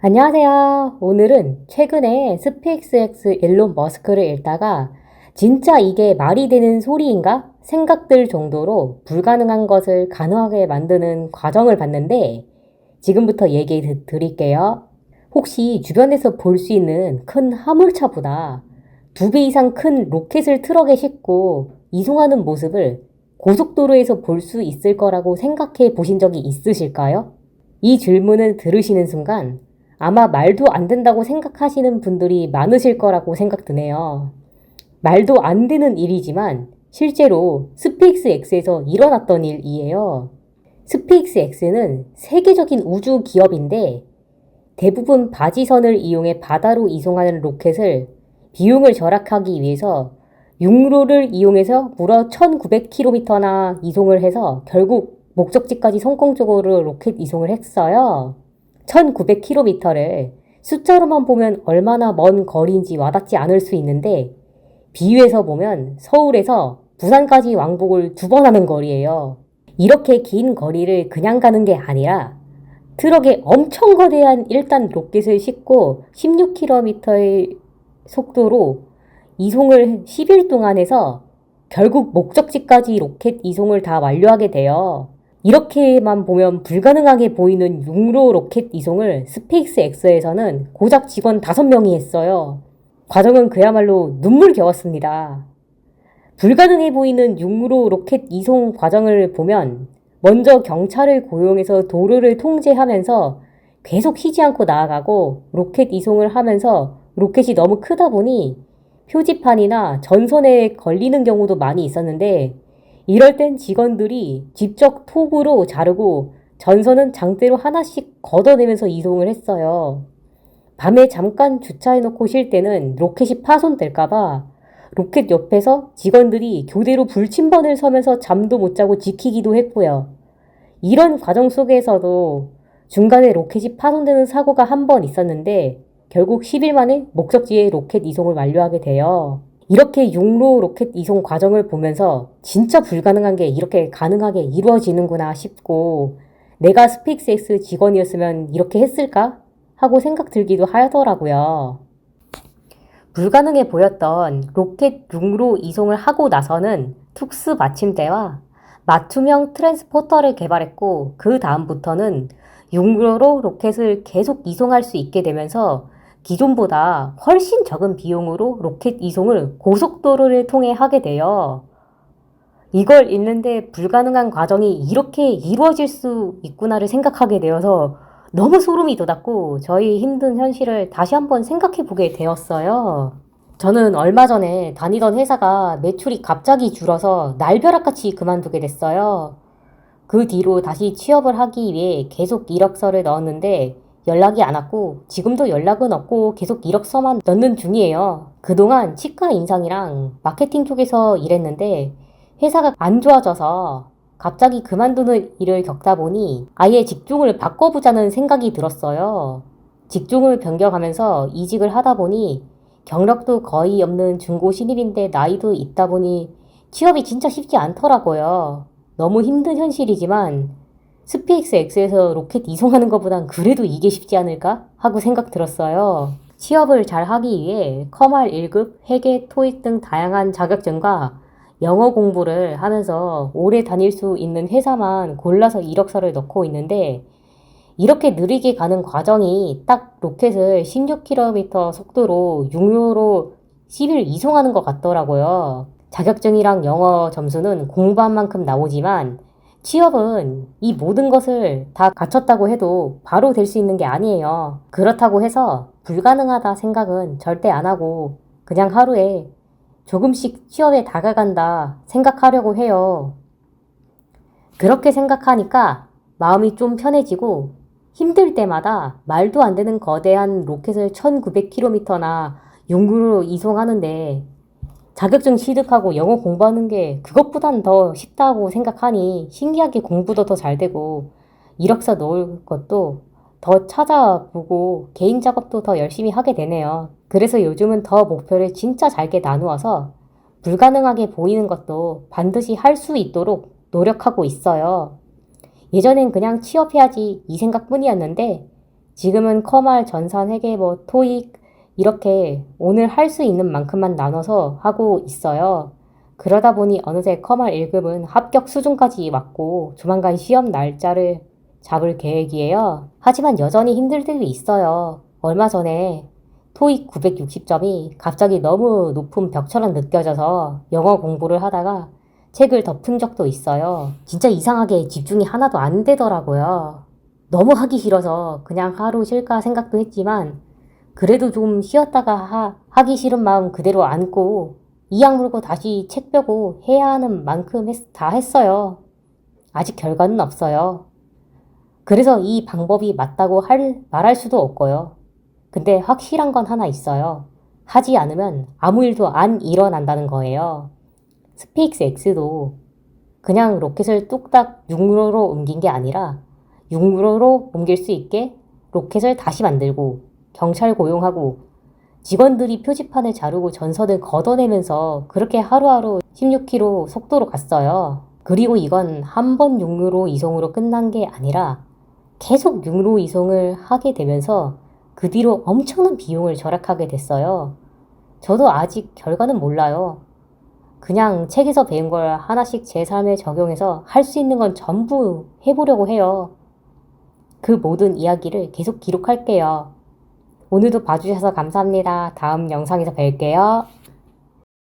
안녕하세요. 오늘은 최근에 스페이스X 일론 머스크를 읽다가 진짜 이게 말이 되는 소리인가 생각들 정도로 불가능한 것을 가능하게 만드는 과정을 봤는데 지금부터 얘기 드릴게요. 혹시 주변에서 볼 수 있는 큰 화물차보다 2배 이상 큰 로켓을 트럭에 싣고 이송하는 모습을 고속도로에서 볼 수 있을 거라고 생각해 보신 적이 있으실까요? 이 질문을 들으시는 순간 아마 말도 안 된다고 생각하시는 분들이 많으실 거라고 생각드네요. 말도 안 되는 일이지만 실제로 스페이스 X에서 일어났던 일이에요. 스페이스 X는 세계적인 우주 기업인데 대부분 바지선을 이용해 바다로 이송하는 로켓을 비용을 절약하기 위해서 육로를 이용해서 무려 1900km나 이송을 해서 결국 목적지까지 성공적으로 로켓 이송을 했어요. 1900km를 숫자로만 보면 얼마나 먼 거리인지 와닿지 않을 수 있는데 비유해서 보면 서울에서 부산까지 왕복을 2번 하는 거리예요. 이렇게 긴 거리를 그냥 가는 게 아니라 트럭에 엄청 거대한 1단 로켓을 싣고 16km의 속도로 이송을 10일 동안 해서 결국 목적지까지 로켓 이송을 다 완료하게 돼요. 이렇게만 보면 불가능하게 보이는 육로 로켓 이송을 스페이스 X에서는 고작 직원 5명이 했어요. 과정은 그야말로 눈물겨웠습니다. 불가능해 보이는 육로 로켓 이송 과정을 보면 먼저 경찰을 고용해서 도로를 통제하면서 계속 쉬지 않고 나아가고 로켓 이송을 하면서 로켓이 너무 크다 보니 표지판이나 전선에 걸리는 경우도 많이 있었는데 이럴 땐 직원들이 직접 톱으로 자르고 전선은 장대로 하나씩 걷어내면서 이송을 했어요. 밤에 잠깐 주차해놓고 쉴 때는 로켓이 파손될까봐 로켓 옆에서 직원들이 교대로 불침번을 서면서 잠도 못 자고 지키기도 했고요. 이런 과정 속에서도 중간에 로켓이 파손되는 사고가 한 번 있었는데 결국 10일 만에 목적지에 로켓 이송을 완료하게 돼요. 이렇게 육로 로켓 이송 과정을 보면서 진짜 불가능한 게 이렇게 가능하게 이루어지는구나 싶고 내가 스페이스X 직원이었으면 이렇게 했을까? 하고 생각 들기도 하더라고요. 불가능해 보였던 로켓 육로 이송을 하고 나서는 특수 마침대와 맞춤형 트랜스포터를 개발했고 그 다음부터는 육로로 로켓을 계속 이송할 수 있게 되면서 기존보다 훨씬 적은 비용으로 로켓 이송을 고속도로를 통해 하게 돼요. 이걸 읽는데 불가능한 과정이 이렇게 이루어질 수 있구나를 생각하게 되어서 너무 소름이 돋았고 저희 힘든 현실을 다시 한번 생각해 보게 되었어요. 저는 얼마 전에 다니던 회사가 매출이 갑자기 줄어서 날벼락같이 그만두게 됐어요. 그 뒤로 다시 취업을 하기 위해 계속 이력서를 넣었는데 연락이 안 왔고 지금도 연락은 없고 계속 이력서만 넣는 중이에요. 그동안 치과 임상이랑 마케팅 쪽에서 일했는데 회사가 안 좋아져서 갑자기 그만두는 일을 겪다 보니 아예 직종을 바꿔보자는 생각이 들었어요. 직종을 변경하면서 이직을 하다 보니 경력도 거의 없는 중고 신입인데 나이도 있다 보니 취업이 진짜 쉽지 않더라고요. 너무 힘든 현실이지만 스페이스 X에서 로켓 이송하는 것보단 그래도 이게 쉽지 않을까? 하고 생각 들었어요. 취업을 잘 하기 위해 커말 1급, 회계, 토익 등 다양한 자격증과 영어 공부를 하면서 오래 다닐 수 있는 회사만 골라서 이력서를 넣고 있는데 이렇게 느리게 가는 과정이 딱 로켓을 16km 속도로 육로로 10일 이송하는 것 같더라고요. 자격증이랑 영어 점수는 공부한 만큼 나오지만 취업은 이 모든 것을 다 갖췄다고 해도 바로 될 수 있는 게 아니에요. 그렇다고 해서 불가능하다 생각은 절대 안 하고 그냥 하루에 조금씩 취업에 다가간다 생각하려고 해요. 그렇게 생각하니까 마음이 좀 편해지고 힘들 때마다 말도 안 되는 거대한 로켓을 1900km나 육로로 이송하는데 자격증 취득하고 영어 공부하는 게 그것보단 더 쉽다고 생각하니 신기하게 공부도 더 잘 되고 이력서 넣을 것도 더 찾아보고 개인 작업도 더 열심히 하게 되네요. 그래서 요즘은 더 목표를 진짜 잘게 나누어서 불가능하게 보이는 것도 반드시 할 수 있도록 노력하고 있어요. 예전엔 그냥 취업해야지 이 생각뿐이었는데 지금은 커말, 전산, 회계, 토익 이렇게 오늘 할 수 있는 만큼만 나눠서 하고 있어요. 그러다 보니 어느새 커말 1급은 합격 수준까지 왔고 조만간 시험 날짜를 잡을 계획이에요. 하지만 여전히 힘들 때도 있어요. 얼마 전에 토익 960점이 갑자기 너무 높은 벽처럼 느껴져서 영어 공부를 하다가 책을 덮은 적도 있어요. 진짜 이상하게 집중이 하나도 안 되더라고요. 너무 하기 싫어서 그냥 하루 쉴까 생각도 했지만 그래도 좀 쉬었다가 하기 싫은 마음 그대로 안고 이악 물고 다시 책 펴고 해야 하는 만큼 다 했어요. 아직 결과는 없어요. 그래서 이 방법이 맞다고 말할 수도 없고요. 근데 확실한 건 하나 있어요. 하지 않으면 아무 일도 안 일어난다는 거예요. 스페이스 X도 그냥 로켓을 뚝딱 육로로 옮긴 게 아니라 육로로 옮길 수 있게 로켓을 다시 만들고 경찰 고용하고 직원들이 표지판을 자르고 전선을 걷어내면서 그렇게 하루하루 16km 속도로 갔어요. 그리고 이건 한 번 육로 이송으로 끝난 게 아니라 계속 육로 이송을 하게 되면서 그 뒤로 엄청난 비용을 절약하게 됐어요. 저도 아직 결과는 몰라요. 그냥 책에서 배운 걸 하나씩 제 삶에 적용해서 할 수 있는 건 전부 해보려고 해요. 그 모든 이야기를 계속 기록할게요. 오늘도 봐주셔서 감사합니다. 다음 영상에서 뵐게요.